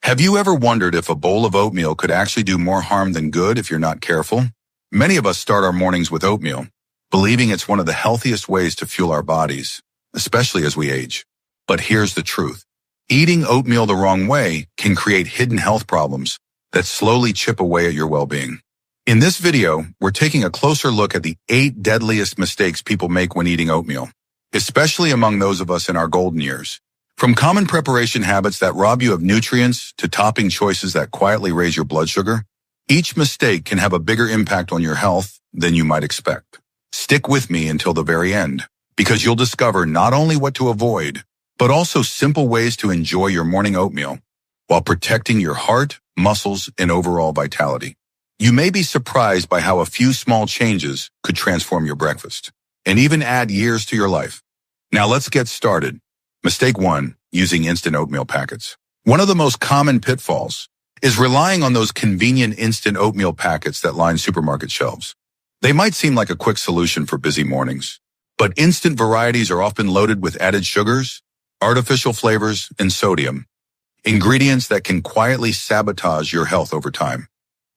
Have you ever wondered if a bowl of oatmeal could actually do more harm than good if you're not careful? Many of us start our mornings with oatmeal, believing it's one of the healthiest ways to fuel our bodies, especially as we age. But here's the truth. Eating oatmeal the wrong way can create hidden health problems that slowly chip away at your well-being. In this video, we're taking a closer look at the 8 deadliest mistakes people make when eating oatmeal, especially among those of us in our golden years. From common preparation habits that rob you of nutrients to topping choices that quietly raise your blood sugar, each mistake can have a bigger impact on your health than you might expect. Stick with me until the very end, because you'll discover not only what to avoid, but also simple ways to enjoy your morning oatmeal while protecting your heart, muscles, and overall vitality. You may be surprised by how a few small changes could transform your breakfast and even add years to your life. Now let's get started. Mistake 1, using instant oatmeal packets. One of the most common pitfalls is relying on those convenient instant oatmeal packets that line supermarket shelves. They might seem like a quick solution for busy mornings, but instant varieties are often loaded with added sugars, artificial flavors, and sodium, ingredients that can quietly sabotage your health over time.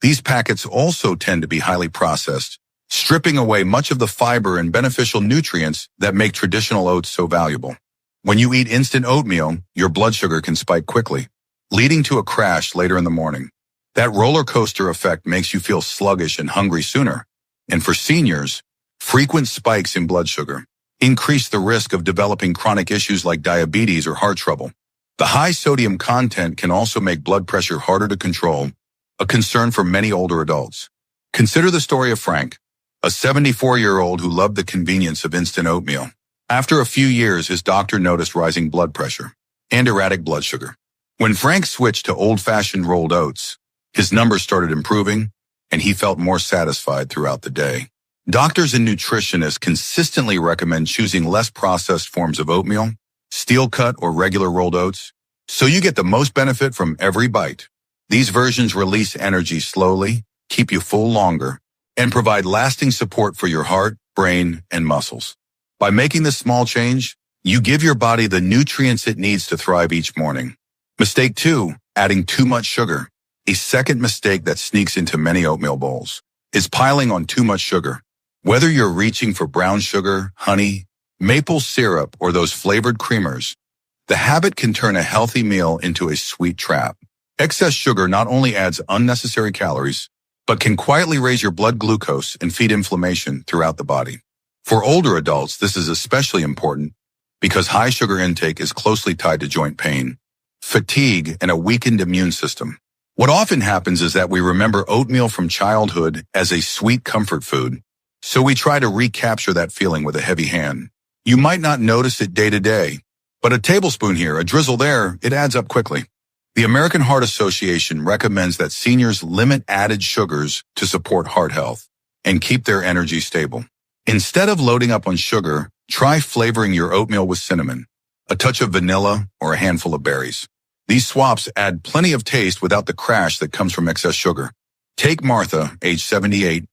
These packets also tend to be highly processed, stripping away much of the fiber and beneficial nutrients that make traditional oats so valuable. When you eat instant oatmeal, your blood sugar can spike quickly, leading to a crash later in the morning. That roller coaster effect makes you feel sluggish and hungry sooner. And for seniors, frequent spikes in blood sugar increase the risk of developing chronic issues like diabetes or heart trouble. The high sodium content can also make blood pressure harder to control, a concern for many older adults. Consider the story of Frank, a 74-year-old who loved the convenience of instant oatmeal. After a few years, his doctor noticed rising blood pressure and erratic blood sugar. When Frank switched to old-fashioned rolled oats, his numbers started improving, and he felt more satisfied throughout the day. Doctors and nutritionists consistently recommend choosing less processed forms of oatmeal, steel-cut or regular rolled oats, so you get the most benefit from every bite. These versions release energy slowly, keep you full longer, and provide lasting support for your heart, brain, and muscles. By making this small change, you give your body the nutrients it needs to thrive each morning. Mistake 2, adding too much sugar. A second mistake that sneaks into many oatmeal bowls is piling on too much sugar. Whether you're reaching for brown sugar, honey, maple syrup, or those flavored creamers, the habit can turn a healthy meal into a sweet trap. Excess sugar not only adds unnecessary calories, but can quietly raise your blood glucose and feed inflammation throughout the body. For older adults, this is especially important because high sugar intake is closely tied to joint pain, fatigue, and a weakened immune system. What often happens is that we remember oatmeal from childhood as a sweet comfort food, so we try to recapture that feeling with a heavy hand. You might not notice it day to day, but a tablespoon here, a drizzle there, it adds up quickly. The American Heart Association recommends that seniors limit added sugars to support heart health and keep their energy stable. Instead of loading up on sugar, try flavoring your oatmeal with cinnamon, a touch of vanilla, or a handful of berries. These swaps add plenty of taste without the crash that comes from excess sugar. Take Martha, age 78,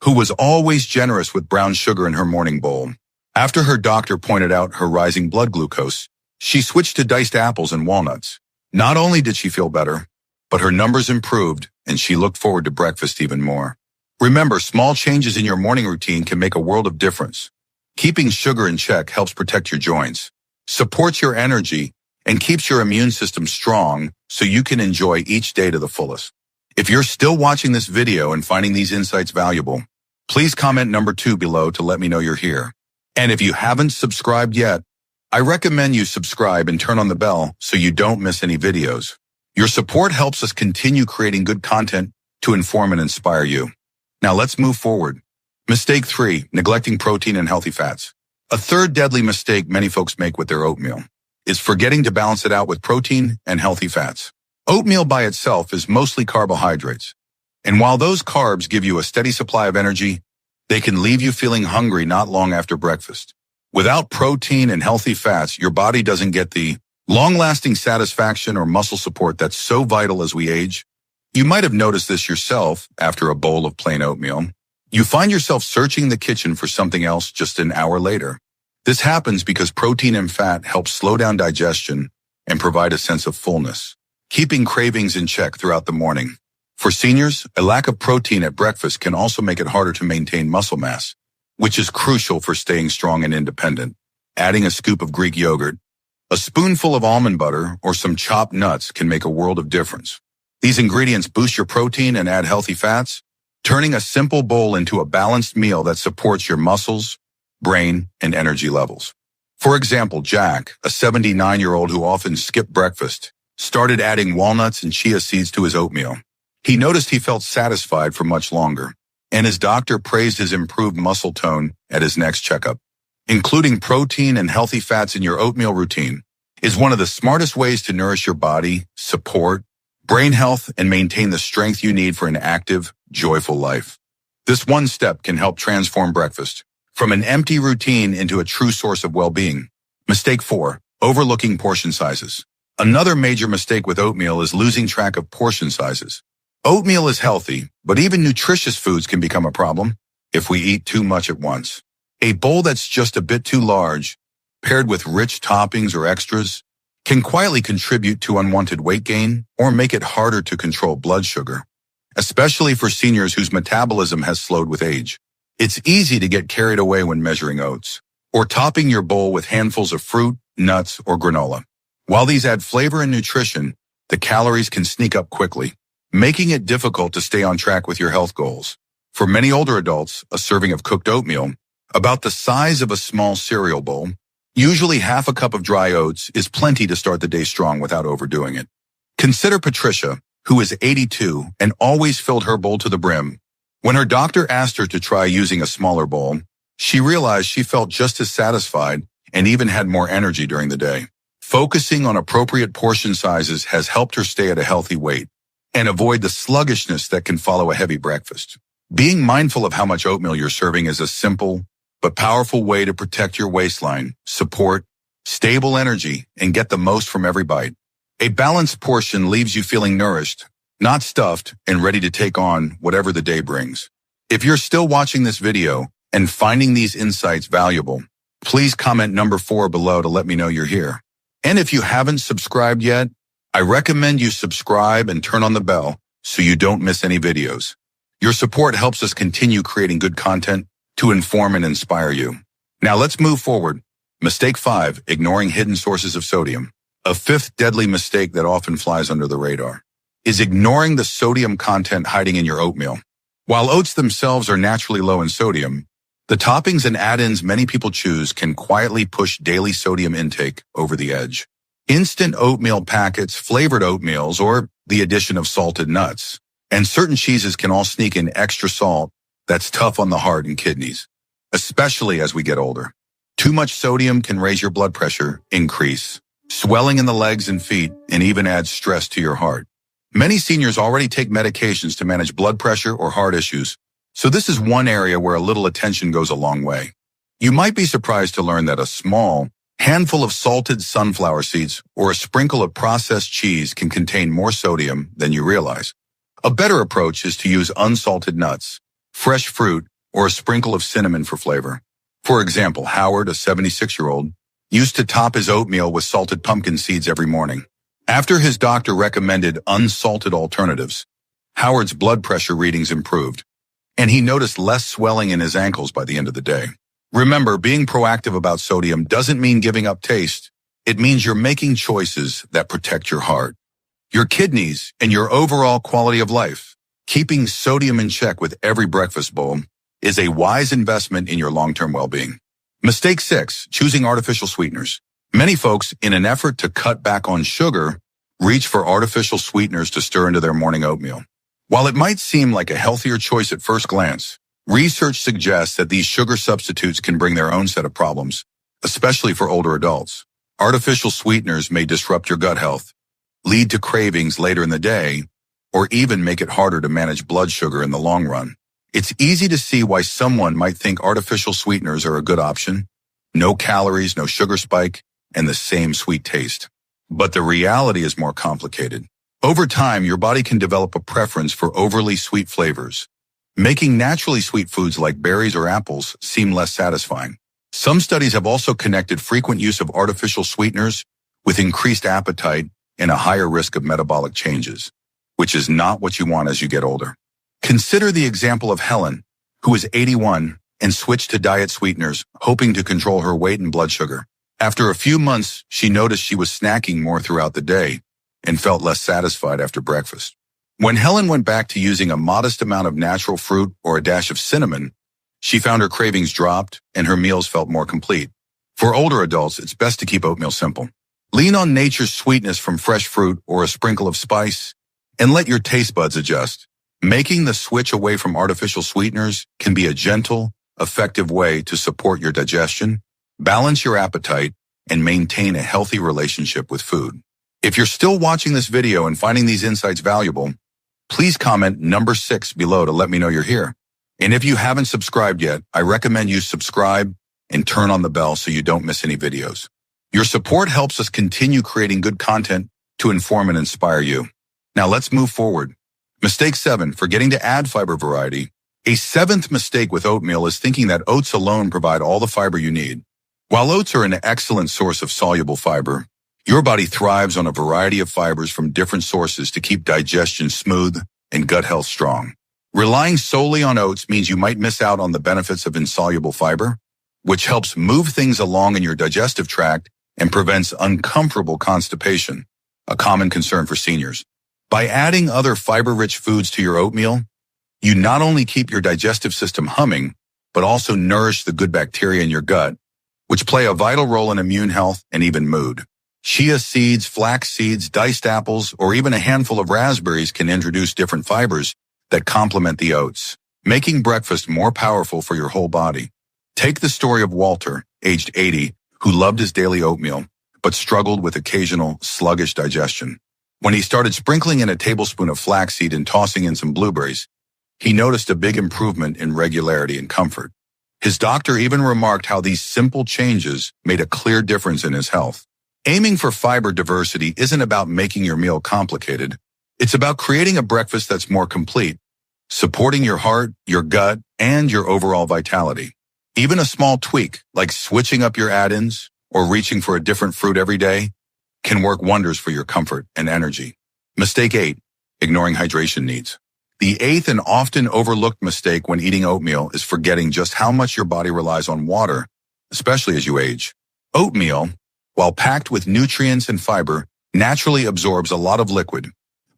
who was always generous with brown sugar in her morning bowl. After her doctor pointed out her rising blood glucose, she switched to diced apples and walnuts. Not only did she feel better, but her numbers improved and she looked forward to breakfast even more. Remember, small changes in your morning routine can make a world of difference. Keeping sugar in check helps protect your joints, supports your energy, and keeps your immune system strong so you can enjoy each day to the fullest. If you're still watching this video and finding these insights valuable, please comment number 2 below to let me know you're here. And if you haven't subscribed yet, I recommend you subscribe and turn on the bell so you don't miss any videos. Your support helps us continue creating good content to inform and inspire you. Now let's move forward. Mistake 3, neglecting protein and healthy fats. A third deadly mistake many folks make with their oatmeal is forgetting to balance it out with protein and healthy fats. Oatmeal by itself is mostly carbohydrates, and while those carbs give you a steady supply of energy, they can leave you feeling hungry not long after breakfast. Without protein and healthy fats, your body doesn't get the long-lasting satisfaction or muscle support that's so vital as we age. You might have noticed this yourself after a bowl of plain oatmeal. You find yourself searching the kitchen for something else just an hour later. This happens because protein and fat help slow down digestion and provide a sense of fullness. keeping cravings in check throughout the morning. For seniors, a lack of protein at breakfast can also make it harder to maintain muscle mass, which is crucial for staying strong and independent. Adding a scoop of Greek yogurt, a spoonful of almond butter, or some chopped nuts can make a world of difference. These ingredients boost your protein and add healthy fats, turning a simple bowl into a balanced meal that supports your muscles, brain, and energy levels. For example, Jack, a 79-year-old who often skipped breakfast, started adding walnuts and chia seeds to his oatmeal. He noticed he felt satisfied for much longer, and his doctor praised his improved muscle tone at his next checkup. Including protein and healthy fats in your oatmeal routine is one of the smartest ways to nourish your body, support brain health, and maintain the strength you need for an active, joyful life. This one step can help transform breakfast from an empty routine into a true source of well-being. Mistake 4, overlooking portion sizes. Another major mistake with oatmeal is losing track of portion sizes. Oatmeal is healthy, but even nutritious foods can become a problem if we eat too much at once. A bowl that's just a bit too large, paired with rich toppings or extras, can quietly contribute to unwanted weight gain or make it harder to control blood sugar, especially for seniors whose metabolism has slowed with age. It's easy to get carried away when measuring oats or topping your bowl with handfuls of fruit, nuts, or granola. While these add flavor and nutrition, the calories can sneak up quickly, making it difficult to stay on track with your health goals. For many older adults, a serving of cooked oatmeal, about the size of a small cereal bowl, usually half a cup of dry oats, is plenty to start the day strong without overdoing it. Consider Patricia, who is 82 and always filled her bowl to the brim. When her doctor asked her to try using a smaller bowl, she realized she felt just as satisfied and even had more energy during the day. Focusing on appropriate portion sizes has helped her stay at a healthy weight and avoid the sluggishness that can follow a heavy breakfast. Being mindful of how much oatmeal you're serving is a simple but powerful way to protect your waistline, support stable energy, and get the most from every bite. A balanced portion leaves you feeling nourished, not stuffed, and ready to take on whatever the day brings. If you're still watching this video and finding these insights valuable, please comment number 4 below to let me know you're here. And if you haven't subscribed yet, I recommend you subscribe and turn on the bell so you don't miss any videos. Your support helps us continue creating good content to inform and inspire you. Now let's move forward. Mistake 5, ignoring hidden sources of sodium. A fifth deadly mistake that often flies under the radar is ignoring the sodium content hiding in your oatmeal. While oats themselves are naturally low in sodium, the toppings and add-ins many people choose can quietly push daily sodium intake over the edge. Instant oatmeal packets, flavored oatmeals, or the addition of salted nuts, and certain cheeses can all sneak in extra salt that's tough on the heart and kidneys, especially as we get older. Too much sodium can raise your blood pressure, increase swelling in the legs and feet, and even add stress to your heart. Many seniors already take medications to manage blood pressure or heart issues, so this is one area where a little attention goes a long way. You might be surprised to learn that a small handful of salted sunflower seeds or a sprinkle of processed cheese can contain more sodium than you realize. A better approach is to use unsalted nuts, fresh fruit, or a sprinkle of cinnamon for flavor. For example, Howard, a 76-year-old, used to top his oatmeal with salted pumpkin seeds every morning. After his doctor recommended unsalted alternatives, Howard's blood pressure readings improved, and he noticed less swelling in his ankles by the end of the day. Remember, being proactive about sodium doesn't mean giving up taste. It means you're making choices that protect your heart, your kidneys, and your overall quality of life. Keeping sodium in check with every breakfast bowl is a wise investment in your long-term well-being. Mistake 6, choosing artificial sweeteners. Many folks, in an effort to cut back on sugar, reach for artificial sweeteners to stir into their morning oatmeal. While it might seem like a healthier choice at first glance, research suggests that these sugar substitutes can bring their own set of problems, especially for older adults. Artificial sweeteners may disrupt your gut health, lead to cravings later in the day, or even make it harder to manage blood sugar in the long run. It's easy to see why someone might think artificial sweeteners are a good option. No calories, no sugar spike, and the same sweet taste. But the reality is more complicated. Over time, your body can develop a preference for overly sweet flavors, making naturally sweet foods like berries or apples seem less satisfying. Some studies have also connected frequent use of artificial sweeteners with increased appetite and a higher risk of metabolic changes, which is not what you want as you get older. Consider the example of Helen, who is 81 and switched to diet sweeteners, hoping to control her weight and blood sugar. After a few months, she noticed she was snacking more throughout the day and felt less satisfied after breakfast. When Helen went back to using a modest amount of natural fruit or a dash of cinnamon, she found her cravings dropped and her meals felt more complete. For older adults, it's best to keep oatmeal simple. Lean on nature's sweetness from fresh fruit or a sprinkle of spice, and let your taste buds adjust. Making the switch away from artificial sweeteners can be a gentle, effective way to support your digestion, balance your appetite, and maintain a healthy relationship with food. If you're still watching this video and finding these insights valuable, please comment number 6 below to let me know you're here. And if you haven't subscribed yet, I recommend you subscribe and turn on the bell so you don't miss any videos. Your support helps us continue creating good content to inform and inspire you. Now let's move forward. Mistake 7, forgetting to add fiber variety. A 7th mistake with oatmeal is thinking that oats alone provide all the fiber you need. While oats are an excellent source of soluble fiber, your body thrives on a variety of fibers from different sources to keep digestion smooth and gut health strong. Relying solely on oats means you might miss out on the benefits of insoluble fiber, which helps move things along in your digestive tract and prevents uncomfortable constipation, a common concern for seniors. By adding other fiber-rich foods to your oatmeal, you not only keep your digestive system humming, but also nourish the good bacteria in your gut, which play a vital role in immune health and even mood. Chia seeds, flax seeds, diced apples, or even a handful of raspberries can introduce different fibers that complement the oats, making breakfast more powerful for your whole body. Take the story of Walter, aged 80, who loved his daily oatmeal, but struggled with occasional sluggish digestion. When he started sprinkling in a tablespoon of flaxseed and tossing in some blueberries, he noticed a big improvement in regularity and comfort. His doctor even remarked how these simple changes made a clear difference in his health. Aiming for fiber diversity isn't about making your meal complicated. It's about creating a breakfast that's more complete, supporting your heart, your gut, and your overall vitality. Even a small tweak, like switching up your add-ins or reaching for a different fruit every day, can work wonders for your comfort and energy. Mistake 8, ignoring hydration needs. The 8th and often overlooked mistake when eating oatmeal is forgetting just how much your body relies on water, especially as you age. Oatmeal, while packed with nutrients and fiber, naturally absorbs a lot of liquid,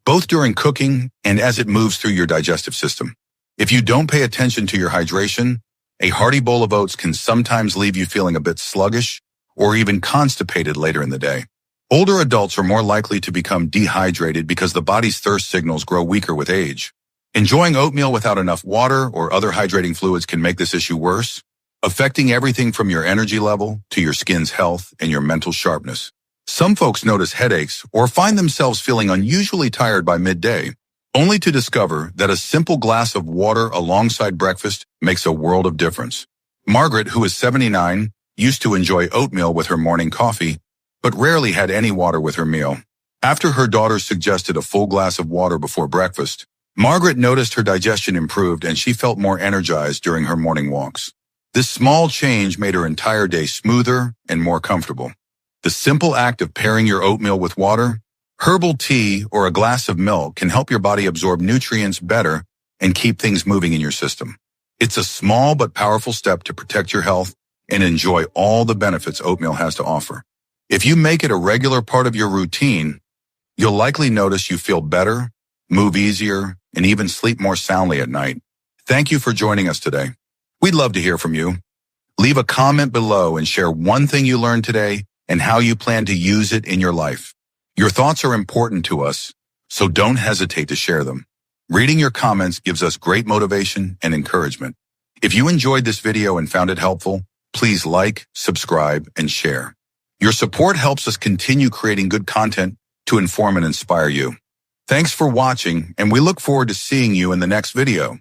both during cooking and as it moves through your digestive system. If you don't pay attention to your hydration, a hearty bowl of oats can sometimes leave you feeling a bit sluggish or even constipated later in the day. Older adults are more likely to become dehydrated because the body's thirst signals grow weaker with age. Enjoying oatmeal without enough water or other hydrating fluids can make this issue worse, affecting everything from your energy level to your skin's health and your mental sharpness. Some folks notice headaches or find themselves feeling unusually tired by midday, only to discover that a simple glass of water alongside breakfast makes a world of difference. Margaret, who is 79, used to enjoy oatmeal with her morning coffee, but rarely had any water with her meal. After her daughter suggested a full glass of water before breakfast, Margaret noticed her digestion improved and she felt more energized during her morning walks. This small change made her entire day smoother and more comfortable. The simple act of pairing your oatmeal with water, herbal tea, or a glass of milk can help your body absorb nutrients better and keep things moving in your system. It's a small but powerful step to protect your health and enjoy all the benefits oatmeal has to offer. If you make it a regular part of your routine, you'll likely notice you feel better, move easier, and even sleep more soundly at night. Thank you for joining us today. We'd love to hear from you. Leave a comment below and share one thing you learned today and how you plan to use it in your life. Your thoughts are important to us, so don't hesitate to share them. Reading your comments gives us great motivation and encouragement. If you enjoyed this video and found it helpful, please like, subscribe, and share. Your support helps us continue creating good content to inform and inspire you. Thanks for watching, and we look forward to seeing you in the next video.